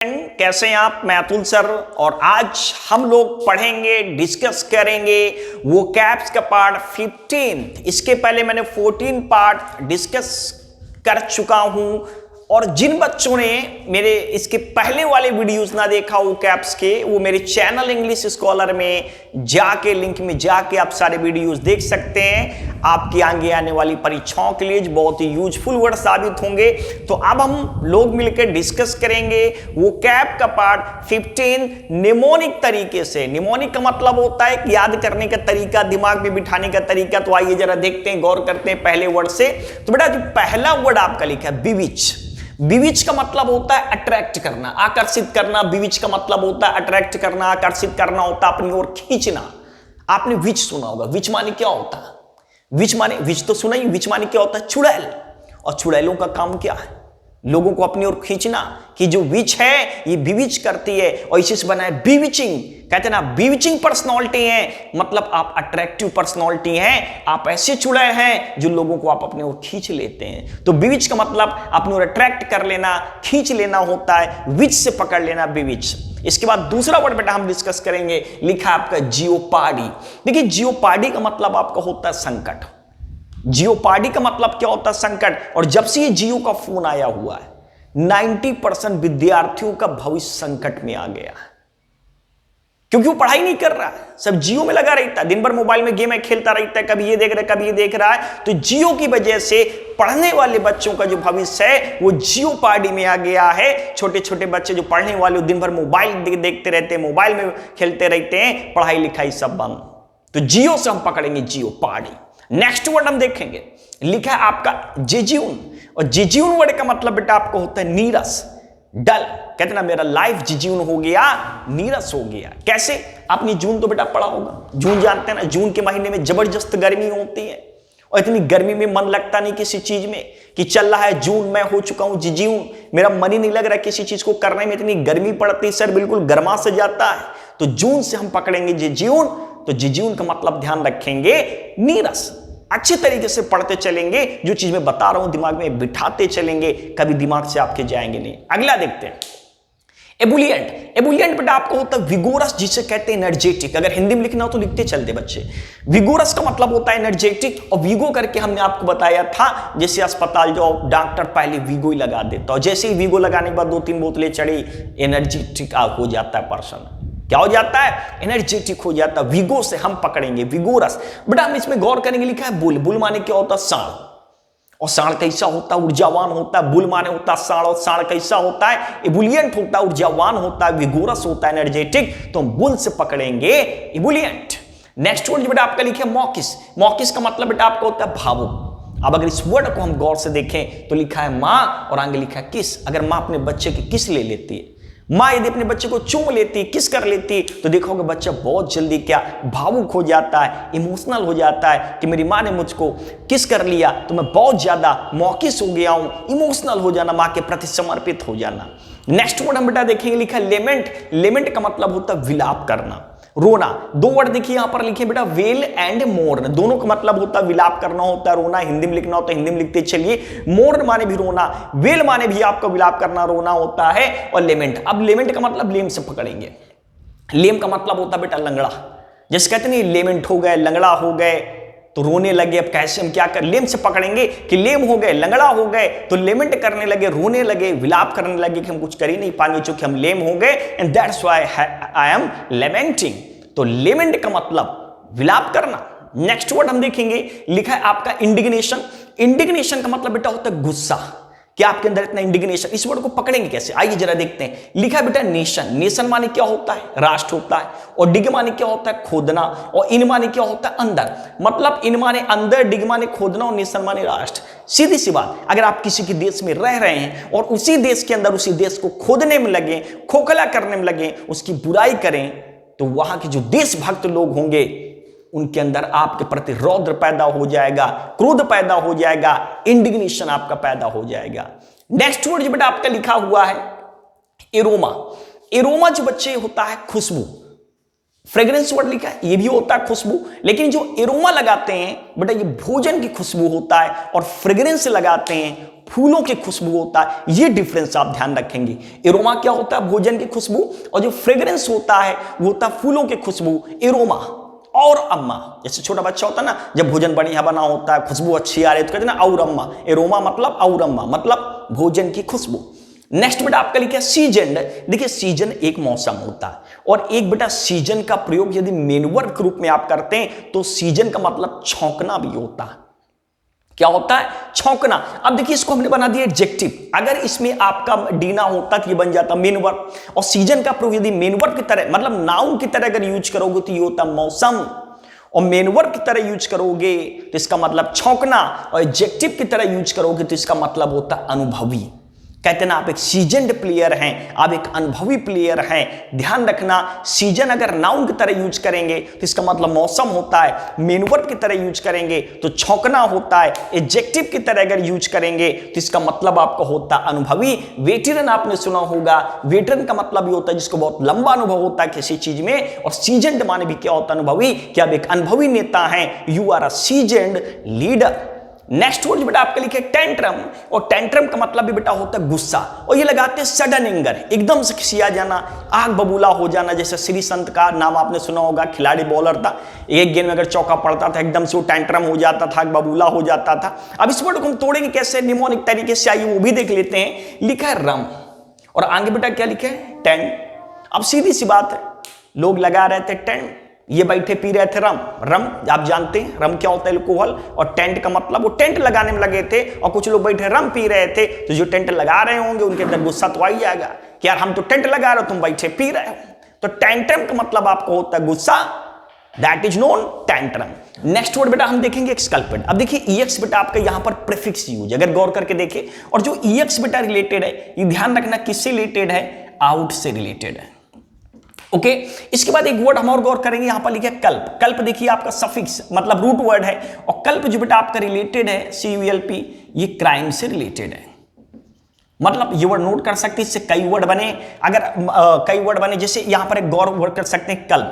कैसे हैं आप? मैं अतुल सर और आज हम लोग पढ़ेंगे, डिस्कस करेंगे वो कैप्स का पार्ट 15। इसके पहले मैंने 14 पार्ट डिस्कस कर चुका हूं और जिन बच्चों ने मेरे इसके पहले वाले वीडियोस ना देखा वो कैप्स के, वो मेरे चैनल इंग्लिश स्कॉलर में जाके लिंक में जाके आप सारे वीडियोस देख सकते हैं। आपकी आगे आने वाली परीक्षाओं के लिए बहुत ही यूजफुल वर्ड साबित होंगे। तो अब हम लोग मिलकर डिस्कस करेंगे वो कैप का पार्ट 15 निमोनिक तरीके से। निमोनिक का मतलब होता है कि याद करने का तरीका, दिमाग में बिठाने का तरीका। तो आइए जरा देखते हैं, गौर करते हैं पहले वर्ड से। तो बेटा जो पहला वर्ड आपका लिखा है बिविच। बिविच का मतलब होता है अट्रैक्ट करना, आकर्षित करना। बिविच का मतलब होता है अट्रैक्ट करना, आकर्षित करना होता है, अपनी ओर खींचना। आपने विच सुना होगा। विच माने क्या होता है? विच माने, विच तो सुना ही, विच माने क्या होता है? चुड़ैल। और चुड़ैलों का काम क्या है? लोगों को अपनी ओर खींचना। कि जो विच है ये बिविच करती है और इसी से बना है बिविचिंग। कहते हैं ना बिविचिंग पर्सनालिटी है, मतलब आप अट्रैक्टिव पर्सनालिटी हैं। आप ऐसे चुड़ैल हैं जो लोगों को आप अपने ओर खींच लेते हैं। तो बिविच का मतलब अपनी ओर अट्रैक्ट कर लेना, खींच लेना होता है। विच से पकड़ लेना, बिविच। इसके बाद दूसरा वर्ड बेटा हम डिस्कस करेंगे, लिखा आपका जियोपार्डी। देखिए जियोपार्डी का मतलब आपका होता है संकट। जियोपार्डी का मतलब क्या होता है? संकट। और जब से ये जियो का फोन आया हुआ है 90% विद्यार्थियों का भविष्य संकट में आ गया है, क्योंकि वो पढ़ाई नहीं कर रहा है, सब जियो में लगा रहता है। दिन भर मोबाइल में गेम खेलता रहता है, कभी ये देख रहा है, कभी ये देख रहा है। तो जियो की वजह से पढ़ने वाले बच्चों का जो भविष्य है वो जियो पार्टी में आ गया है। छोटे छोटे बच्चे जो पढ़ने वाले दिन भर मोबाइल देखते रहते हैं, मोबाइल में खेलते रहते हैं, पढ़ाई लिखाई सब बंद। तो जियो से हम पकड़ेंगे जियो पार्टी। नेक्स्ट वर्ड हम देखेंगे, लिखा है आपका जेज्यून। और जेज्यून वर्ड का मतलब बेटा आपको होता है नीरस, डल। कहते ना मेरा लाइफ जिज्यून हो गया, नीरस हो गया। कैसे? आपने जून तो बेटा पढ़ा होगा। जून जानते हैं ना, जून के महीने में जबरदस्त गर्मी होती है और इतनी गर्मी में मन लगता नहीं किसी चीज में। कि चल रहा है जून, मैं हो चुका हूं जिज्यून, मेरा मन ही नहीं लग रहा किसी चीज को करने में, इतनी गर्मी पड़ती, सर बिल्कुल गर्मा से जाता है। तो जून से हम पकड़ेंगे जिज्यून। तो जिज्यून का मतलब ध्यान रखेंगे नीरस। अच्छे तरीके से पढ़ते चलेंगे, जो चीज मैं बता रहा हूं दिमाग में बिठाते चलेंगे, कभी दिमाग से आपके जाएंगे नहीं। अगला देखते हैं एबुलिएंट। एबुलिएंट बेटा आपको होता है विगोरस, जिसे कहते हैं एनर्जेटिक। अगर हिंदी में लिखना हो तो लिखते चलते बच्चे। विगोरस का मतलब होता है एनर्जेटिक। और वीगो करके हमने आपको बताया था, जैसे अस्पताल जाओ डॉक्टर पहले वीगो ही लगा देता, और जैसे ही वीगो लगाने के बाद 2-3 बोतलें चढ़ी, एनर्जेटिक हो जाता है पर्सन। क्या हो जाता है? एनर्जेटिक हो जाता है। विगो से हम पकड़ेंगे विगोरस। बेटा हम इसमें गौर करेंगे, लिखा है बुल। बुल माने क्या होता है? साढ़। और साढ़ कैसा होता है? ऊर्जावान होता है। बुल माने होता है साढ़, और साढ़ कैसा होता है? एबुलिएंट होता है, ऊर्जावान होता है, विगोरस होता है, एनर्जेटिक। तो हम बुल से पकड़ेंगे एबुलिएंट। नेक्स्ट वर्ड बेटा आपका लिखे मॉकिस। मॉकिस का मतलब बेटा आपका होता है भावुक। अब अगर इस वर्ड को हम गौर से देखें तो लिखा है मां और आगे लिखा है किस। अगर मां अपने बच्चे की किस ले लेती है, मां यदि अपने बच्चे को चूम लेती, किस कर लेती, तो देखोगे बच्चा बहुत जल्दी क्या भावुक हो जाता है, इमोशनल हो जाता है कि मेरी मां ने मुझको किस कर लिया तो मैं बहुत ज्यादा मौकिस हो गया हूं। इमोशनल हो जाना, मां के प्रति समर्पित हो जाना। नेक्स्ट वर्ड हम बेटा देखेंगे, लिखा है लेमेंट। लेमेंट का मतलब होता है विलाप करना, रोना। दो वर्ड देखिए यहां पर लिखे बेटा वेल एंड मोर्न। दोनों का मतलब होता है विलाप करना होता है, रोना। हिंदी में लिखना होता है हिंदी में लिखते चलिए। मोर्न माने भी रोना, वेल माने भी आपका विलाप करना, रोना होता है। और लेमेंट, अब लेमेंट का मतलब लेम से पकड़ेंगे। लेम का मतलब होता है बेटा लंगड़ा। जैसे कहते नहीं लेमेंट हो गए, लंगड़ा हो गए, तो रोने लगे। अब कैसे हम क्या कर, लेम से पकड़ेंगे कि लेम हो गए, लंगड़ा हो गए, तो लेमेंट करने लगे, रोने लगे, विलाप करने लगे कि हम कुछ कर ही नहीं पाएंगे क्योंकि हम लेम हो गए, and that's why I am lamenting. तो लेमेंट का मतलब विलाप करना। नेक्स्ट वर्ड हम देखेंगे, लिखा है आपका इंडिग्नेशन। इंडिग्नेशन का मतलब बेटा होता है गुस्सा, कि आपके अंदर इतना इंडिग्नेशन। इस वर्ड को पकड़ेंगे कैसे, आइए जरा देखते हैं। लिखा है बेटा नेशन। नेशन माने क्या होता है? राष्ट्र होता है। और डिग माने क्या होता है? खोदना। और इन माने क्या होता है? अंदर। मतलब इन माने अंदर, डिग माने खोदना, और नेशन माने राष्ट्र। सीधी सी बात, अगर आप किसी के देश में रह रहे हैं और उसी देश के अंदर उसी देश को खोदने में लगे, खोखला करने में लगे, उसकी बुराई करें, तो वहां के जो देशभक्त लोग होंगे उनके अंदर आपके प्रति रौद्र पैदा हो जाएगा, क्रोध पैदा हो जाएगा, इंडिग्नेशन आपका पैदा हो जाएगा। नेक्स्ट वर्ड जो बेटा आपका लिखा हुआ है एरोमा। एरोमा जो बच्चे होता है खुशबू, फ्रेग्रेंस वर्ड लिखा है, ये भी होता है खुशबू, लेकिन जो एरोमा लगाते हैं बेटा ये भोजन की खुशबू होता है, और फ्रेग्रेंस लगाते हैं फूलों की खुशबू होता है। ये डिफरेंस आप ध्यान रखेंगे। एरोमा क्या होता है? भोजन की खुशबू, और जो फ्रेग्रेंस होता है वो होता है फूलों की खुशबू। एरोमा और अम्मा, जैसे छोटा बच्चा होता है ना, जब भोजन बढ़िया बना होता है, खुशबू अच्छी आ रही है तो कहते हैं ना और अम्मा। एरोमा मतलब और अम्मा मतलब भोजन की खुशबू। नेक्स्ट बेटा आपका लिखा है सीजन। देखिए सीजन एक मौसम होता है, और एक बेटा सीजन का प्रयोग यदि मेन वर्ब के रूप में आप करते हैं तो सीजन का मतलब छौंकना भी होता है। क्या होता है? छौंकना। अब देखिए इसको हमने बना दिया एडजेक्टिव। अगर इसमें आपका डीना होता तो ये बन जाता मेन वर्ब, और सीजन का प्रयोग यदि मेन वर्ब की तरह मतलब नाउन की तरह अगर यूज करोगे तो ये होता मौसम, और मेन वर्ब की तरह यूज करोगे तो इसका मतलब छौंकना, और एडजेक्टिव की तरह यूज करोगे तो इसका मतलब होता अनुभवी। कहते ना आप एक सीजन्ड प्लेयर हैं, आप एक अनुभवी प्लेयर हैं। ध्यान रखना, सीजन अगर नाउन की तरह यूज करेंगे तो इसका मतलब मौसम होता है, मेन वर्ब की तरह यूज करेंगे तो छौंकना होता है, एडजेक्टिव की तरह अगर यूज करेंगे तो इसका मतलब आपका होता है अनुभवी। वेटरन आपने सुना होगा, वेटरन का मतलब ये होता है जिसको बहुत लंबा अनुभव होता है किसी चीज में, और सीजन्ड माने भी क्या होता है? अनुभवी, कि आप एक अनुभवी नेता हैं, you are a seasoned leader. Next word बेटा आपके लिखे टेंट्रम, और टेंट्रम का मतलब भी बेटा होता है गुस्सा, और ये लगाते हैं सडन एंगर, एकदम से खिसिया जाना, आग बबूला हो जाना। जैसे श्री संत का नाम आपने सुना होगा, खिलाड़ी बॉलर था, एक गेंद में अगर चौका पड़ता था एकदम से वो टेंट्रम हो जाता था, आग बबूला हो जाता था। अब इस वर्ड को हम तोड़ेंगे कैसे, निमोनिक तरीके से, आइए वो भी देख लेते हैं। लिखा है रम, और आगे बेटा क्या लिखा है? टेंट। अब सीधी सी बात है, लोग लगा रहे थे टेंट, ये बैठे पी रहे थे रम। रम आप जानते हैं रम क्या होता है? अल्कोहल। और टेंट का मतलब वो टेंट लगाने में लगे थे, और कुछ लोग बैठे रम पी रहे थे, तो जो टेंट लगा रहे होंगे उनके अंदर गुस्सा तो आ ही जाएगा कि यार हम तो टेंट लगा रहे हो, तुम बैठे पी रहे हो। तो टेंट्रम का मतलब आपको होता है गुस्सा, that is known tantrum. Next word बेटा हम देखेंगे एक्सकल्पेट। अब देखिए ईएक्स बेटा आपका यहां पर प्रीफिक्स यूज, अगर गौर करके देखें, और जो ईएक्स बेटा रिलेटेड है, ये ध्यान रखना किससे रिलेटेड है? आउट से रिलेटेड है। ओके इसके बाद एक वर्ड हम और गौर करेंगे, यहां पर लिखा है कल्प। कल्प देखिए आपका सफिक्स मतलब रूट वर्ड है, और कल्प जो बेटा आपका रिलेटेड है CULP, ये क्राइम से रिलेटेड है। मतलब ये वर्ड नोट कर सकते हैं, इससे कई वर्ड बने। अगर कई वर्ड बने, जैसे यहां पर एक गौर वर्ड कर सकते हैं कल्प,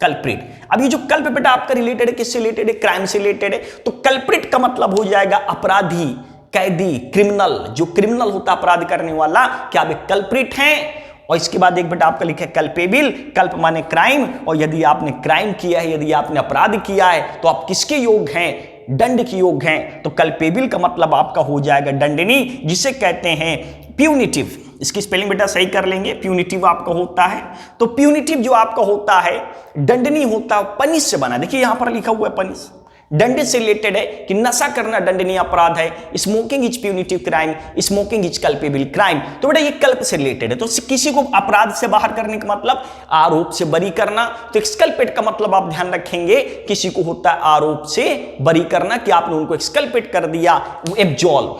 कल्प्रिट। अब ये जो कल्प बेटा आपका रिलेटेड है, किससे रिलेटेड है? क्राइम से रिलेटेड है। तो कल्प्रिट का मतलब हो जाएगा अपराधी, कैदी, क्रिमिनल। जो क्रिमिनल होता है अपराध करने वाला, क्या आप एक कल्प्रिट हैं? और इसके बाद एक बेटा आपका लिखा है कल्पेबल। कल्प माने क्राइम, और यदि आपने क्राइम किया है, यदि आपने अपराध किया है, तो आप किसके योग्य हैं? दंड के योग्य हैं। तो कल्पेबल का मतलब आपका हो जाएगा दंडनीय, जिसे कहते हैं प्यूनिटिव। इसकी स्पेलिंग बेटा सही कर लेंगे, प्यूनिटिव आपका होता है। तो प्यूनिटिव जो आपका होता है दंडनीय होता है, पनिश से बना। देखिए यहां पर लिखा हुआ है पनिश, दंड से रिलेटेड है कि नशा करना दंडनीय अपराध है। Smoking is punitive crime, smoking is culpable crime. तो बेटा ये कल्प से रिलेटेड है। तो किसी को अपराध से बाहर करने का मतलब आरोप से बरी करना। तो एक्सकल्पेट का मतलब आप ध्यान रखेंगे, किसी को होता है आरोप से बरी करना, कि आपने उनको एक्सकल्पेट कर दिया। एब्जॉल्व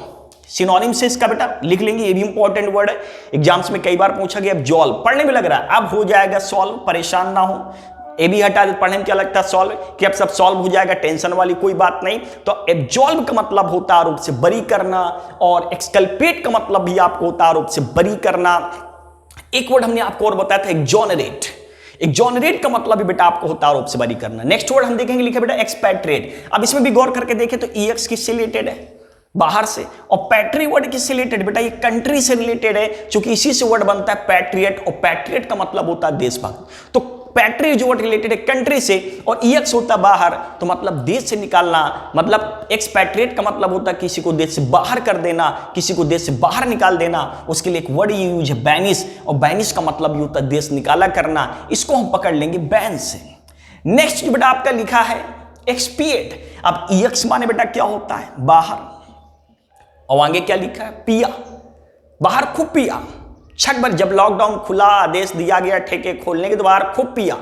सिनोनिम से इसका बेटा लिख लेंगे, ये भी इंपॉर्टेंट वर्ड है, एग्जाम्स में कई बार पूछा गया। एब्जॉल्व पढ़ने में लग रहा है, अब हो जाएगा सॉल्व, परेशान ना हो। ए भी हटा दे, पढ़ने में क्या लगता है? सॉल्व, कि अब सब सॉल्व हो जाएगा, टेंशन वाली कोई बात नहीं। तो एब्जॉल्व का मतलब होता है आरोप से बरी करना, और एक्सकल्पेट का मतलब भी आपको होता है आरोप से बरी करना। एक वर्ड हमने आपको और बताया था एक्सोनरेट। एक्सोनरेट का मतलब भी बेटा आपको होता है आरोप से बरी करना। नेक्स्ट वर्ड हम देखेंगे, लिखा बेटा एक्सपैट्रिएट। अब इसमें भी गौर करके देखें तो EX किससे रिलेटेड है? बाहर से। और पैट्री वर्ड किससे रिलेटेड? बेटा ये कंट्री से रिलेटेड है, क्योंकि इसी से वर्ड बनता है पैट्रियट, और पैट्रियट का मतलब होता है देशभक्त। तो पैट्री जो वर्ड रिलेटेड है कंट्री से, और EX होता है बाहर, तो मतलब देश से निकालना। मतलब एक्सपैट्रिएट का मतलब होता है किसी को देश से बाहर कर देना, किसी को देश से बाहर निकाल देना। उसके लिए एक वर्ड ये यूज है बैनिश, और बैनिश का मतलब ये होता है देश निकाला करना। इसको हम पकड़ लेंगे बैन से। नेक्स्ट जो बेटा आपका लिखा है एक्सपिएट। अब EX माने बेटा क्या होता है? बाहर, और आगे क्या लिखा है? पिया, बाहर खूब पिया। छक भर जब लॉकडाउन खुला, आदेश दिया गया ठेके खोलने के, तो बाहर खूब पिया,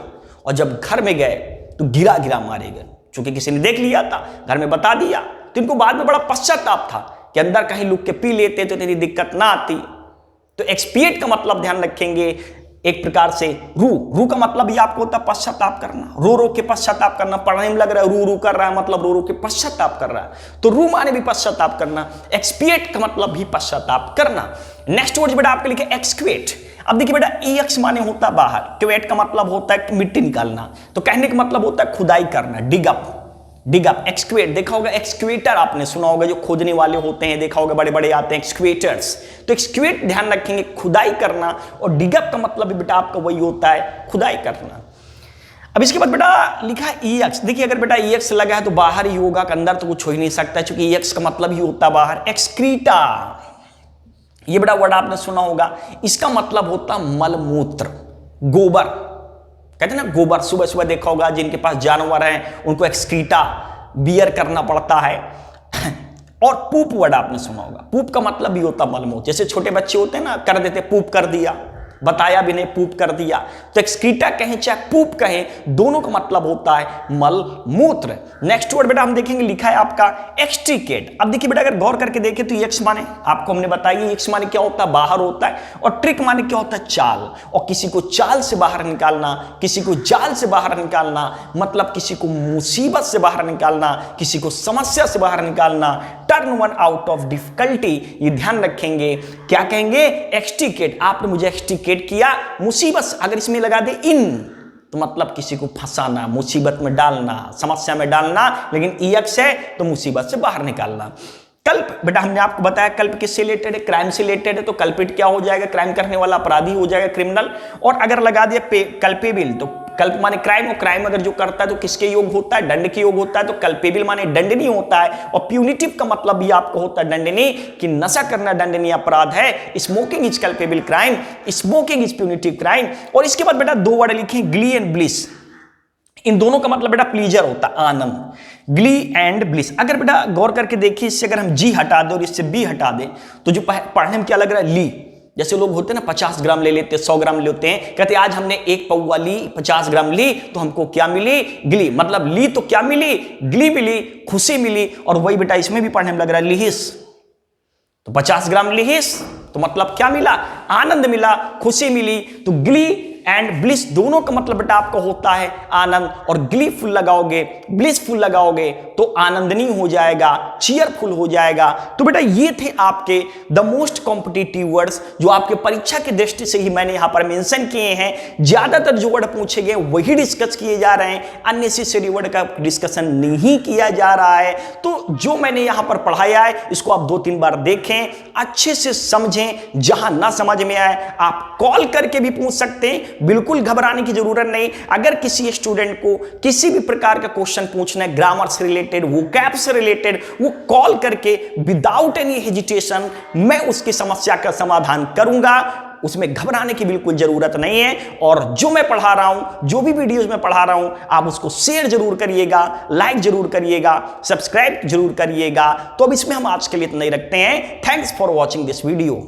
और जब घर में गए तो गिरा गिरा मारे गए, क्योंकि किसी ने देख लिया था, घर में बता दिया। तो इनको बाद में बड़ा पश्चाताप था कि अंदर कहीं लुक के पी लेते तो इतनी दिक्कत ना आती। तो एक्सपिएट का मतलब ध्यान रखेंगे, एक प्रकार से रू, रू का मतलब ये आपको होता है पश्चाताप करना, रो रो के पश्चाताप करना। पढ़ने में लग रहा है रू रू कर रहा है, मतलब रो रो के पश्चाताप कर रहा है, तो रू माने भी पश्चाताप करना। एक्सपिएट का मतलब भी पश्चाताप करना। नेक्स्ट वर्ड बेटा आपके लिखे एक्सक्वेट। अब देखिए बेटा ईएक्स माने होता बाहर, क्वेट का मतलब होता है मिट्टी निकालना, तो कहने का मतलब होता है खुदाई करना, डिग अप, डिग अप। एक्सक्वेट देखा होगा, एक्सक्वेटर आपने सुना होगा, जो खोदने वाले होते हैं, देखा होगा बड़े बड़े आते हैं एक्सक्वेटर्स। तो एक्सक्वेट ध्यान रखेंगे खुदाई करना, और डिग अप का मतलब भी बेटा आपका वही होता है खुदाई करना। अब इसके बाद बेटा लिखा है ईएक्स। देखिए अगर बेटा ईएक्स लगा है तो बाहर ही होगा, अंदर तो कुछ हो ही नहीं सकता, क्योंकि ईएक्स का मतलब ही होता बाहर। एक्सक्रीटा, ये बेटा वर्ड आपने सुना होगा, इसका मतलब होता मलमूत्र, गोबर। कहते हैं ना गोबर, सुबह सुबह देखा होगा जिनके पास जानवर हैं उनको एक्सक्रीटा बियर करना पड़ता है। और पूप वर्ड आपने सुना होगा, पूप का मतलब भी होता मलमूत्र। जैसे छोटे बच्चे होते हैं ना, कर देते पूप कर दिया, बताया भी नहीं पूप कर दिया। तो एक्सक्रीटा कहें चाहे पूप कहें, दोनों का मतलब होता है मल मूत्र। नेक्स्ट वर्ड बेटा हम देखेंगे, लिखा है आपका एक्सट्रीकेट। अब देखिए बेटा अगर गौर करके देखें तो एक्स माने आपको हमने बताया, एक्स माने क्या होता है बाहर होता है, और ट्रिक माने क्या होता है चाल। और किसी को चाल से बाहर निकालना, किसी को जाल से बाहर निकालना, मतलब किसी को मुसीबत से बाहर निकालना, किसी को समस्या से बाहर निकालना, turn one out of difficulty. ये ध्यान रखेंगे, क्या कहेंगे एक्सट्रीकेट। आपने मुझे एक्सट्रीकेट किया, मुसीबत अगर इसमें लगा दे इन, तो मतलब किसी को फंसाना, मुसीबत में डालना, समस्या में डालना। लेकिन ईएक्स है तो मुसीबत से बाहर निकालना। कल्प बेटा हमने आपको बताया कल्प किससे रिलेटेड है, क्राइम से रिलेटेड है, तो कल्पिट क्या हो जाएगा, क्राइम करने वाला अपराधी हो जाएगा, क्रिमिनल। और अगर लगा दिया कल्पेबल, तो कल्प माने क्राइम, और क्राइम अगर जो करता है तो किसके योग होता है, दंड के योग होता है, तो कल्पेबल माने दंडनीय होता है। और प्यूनिटिव का मतलब भी आपको होता है दंडनीय, कि नशा करना दंडनीय अपराध है। Smoking is culpable crime, smoking is punitive crime. और इसके बाद बेटा दो वर्ड लिखे, ग्ली एंड ब्लिस। इन दोनों का मतलब बेटा प्लीजर होता है, आनंद, ग्ली एंड ब्लिस। अगर बेटा गौर करके देखिए, इससे अगर हम जी हटा दें और इससे बी हटा दें, तो जो पढ़ने में क्या लग रहा है, ली। जैसे लोग होते हैं ना 50 ग्राम ले लेते हैं, 100 ग्राम लेते हैं, कहते आज हमने एक पौवा ली, 50 ग्राम ली, तो हमको क्या मिली, ग्ली। मतलब ली तो क्या मिली, ग्ली मिली, खुशी मिली। और वही बेटा इसमें भी पढ़ने में लग रहा है लिहिस, तो 50 ग्राम लिहिस, तो मतलब क्या मिला, आनंद मिला, खुशी मिली। तो ग्ली एंड ब्लिस दोनों का मतलब बेटा आपका होता है आनंद। और ग्लीफुल लगाओगे, ब्लिसफुल लगाओगे तो आनंदनीय हो जाएगा, चीयरफुल हो जाएगा। तो बेटा ये थे आपके द मोस्ट कॉम्पिटिटिव वर्ड्स, जो आपके परीक्षा की दृष्टि से ही मैंने यहां पर मेंशन किए हैं। ज्यादातर जो वर्ड पूछे गए वही डिस्कस किए जा रहे हैं, अननेसेसरी वर्ड का डिस्कशन नहीं किया जा रहा है। तो जो मैंने यहां पर पढ़ाया है इसको आप 2-3 बार देखें, अच्छे से समझें। जहां ना समझ में आए आप कॉल करके भी पूछ सकते हैं, बिल्कुल घबराने की जरूरत नहीं। अगर किसी स्टूडेंट को किसी भी प्रकार का क्वेश्चन पूछना है, ग्रामर से रिलेटेड, वोकैब से रिलेटेड, वो कॉल करके विदाउट एनी हेजिटेशन मैं उसकी समस्या का समाधान करूंगा। उसमें घबराने की बिल्कुल जरूरत नहीं है। और जो मैं पढ़ा रहा हूं, जो भी वीडियोस में पढ़ा रहा हूं, आप उसको शेयर जरूर करिएगा, लाइक जरूर करिएगा, सब्सक्राइब जरूर करिएगा। तो अब इसमें हम आज के लिए इतना ही रखते हैं। Thanks for watching this video.